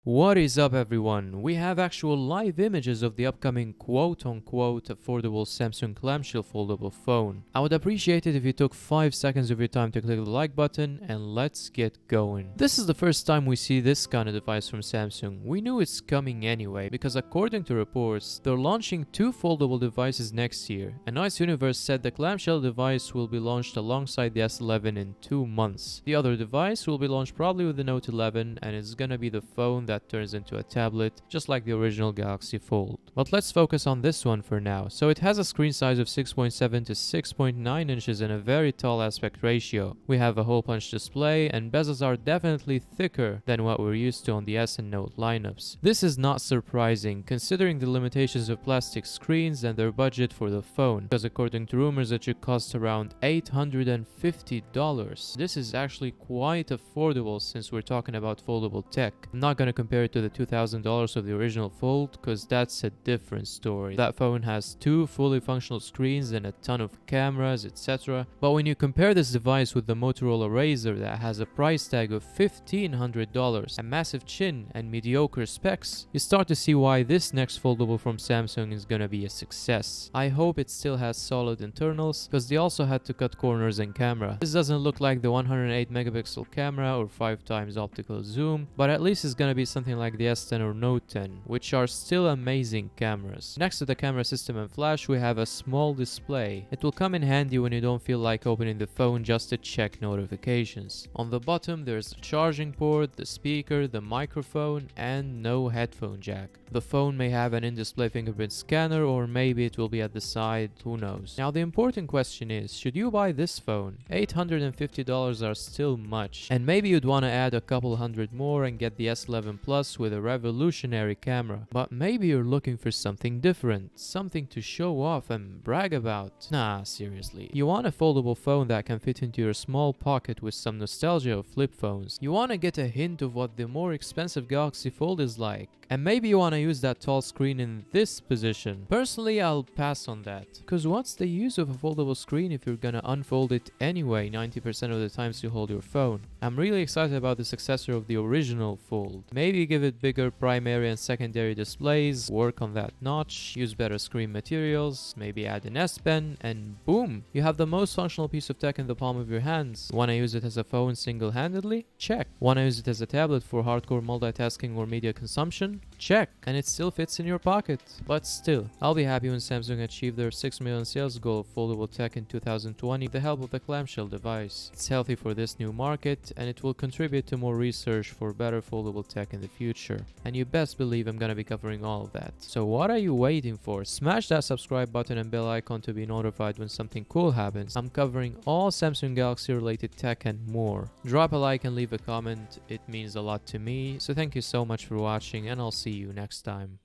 What is up everyone? We have actual live images of the upcoming quote-unquote affordable Samsung clamshell foldable phone. I would appreciate it if you took 5 seconds of your time to click the like button and let's get going. This is the first time we see this kind of device from Samsung. We knew it's coming anyway because according to reports, they're launching 2 foldable devices next year. And Nice Universe said the clamshell device will be launched alongside the S11 in 2 months. The other device will be launched probably with the Note 11 and it's gonna be the phone that turns into a tablet, just like the original Galaxy Fold. But let's focus on this one for now. So it has a screen size of 6.7 to 6.9 inches and a very tall aspect ratio. We have a hole punch display and bezels are definitely thicker than what we're used to on the S and Note lineups. This is not surprising considering the limitations of plastic screens and their budget for the phone, because according to rumors it should cost around $850. This is actually quite affordable since we're talking about foldable tech. I'm not gonna compare it to the $2,000 of the original Fold because that's a different story. That phone has 2 fully functional screens and a ton of cameras, etc. But when you compare this device with the Motorola Razr that has a price tag of $1,500, a massive chin and mediocre specs, you start to see why this next foldable from Samsung is gonna be a success. I hope it still has solid internals because they also had to cut corners in camera. This doesn't look like the 108 megapixel camera or 5 times optical zoom, but at least it's gonna be something like the S10 or Note 10, which are still amazing cameras. Next to the camera system and flash, we have a small display. It will come in handy when you don't feel like opening the phone just to check notifications. On the bottom, there's the charging port, the speaker, the microphone, and no headphone jack. The phone may have an in-display fingerprint scanner, or maybe it will be at the side, who knows. Now the important question is, should you buy this phone? $850 are still much, and maybe you'd want to add a couple hundred more and get the S11 Plus with a revolutionary camera. But maybe you're looking for something different, something to show off and brag about. Nah, seriously. You want a foldable phone that can fit into your small pocket with some nostalgia of flip phones. You want to get a hint of what the more expensive Galaxy Fold is like. And maybe you want to use that tall screen in this position. Personally, I'll pass on that. Cause what's the use of a foldable screen if you're gonna unfold it anyway 90% of the times you hold your phone? I'm really excited about the successor of the original Fold. Maybe give it bigger primary and secondary displays, work on that notch, use better screen materials, maybe add an S Pen, and boom! You have the most functional piece of tech in the palm of your hands. Wanna use it as a phone single-handedly? Check. Wanna use it as a tablet for hardcore multitasking or media consumption? Check. And it still fits in your pocket. But still, I'll be happy when Samsung achieve their 6 million sales goal of foldable tech in 2020 with the help of the clamshell device. It's healthy for this new market and it will contribute to more research for better foldable tech in the future. And you best believe I'm gonna be covering all of that. So what are you waiting for? Smash that subscribe button and bell icon to be notified when something cool happens. I'm covering all Samsung Galaxy related tech and more. Drop a like and leave a comment, it means a lot to me. So thank you so much for watching and I'll see you next time.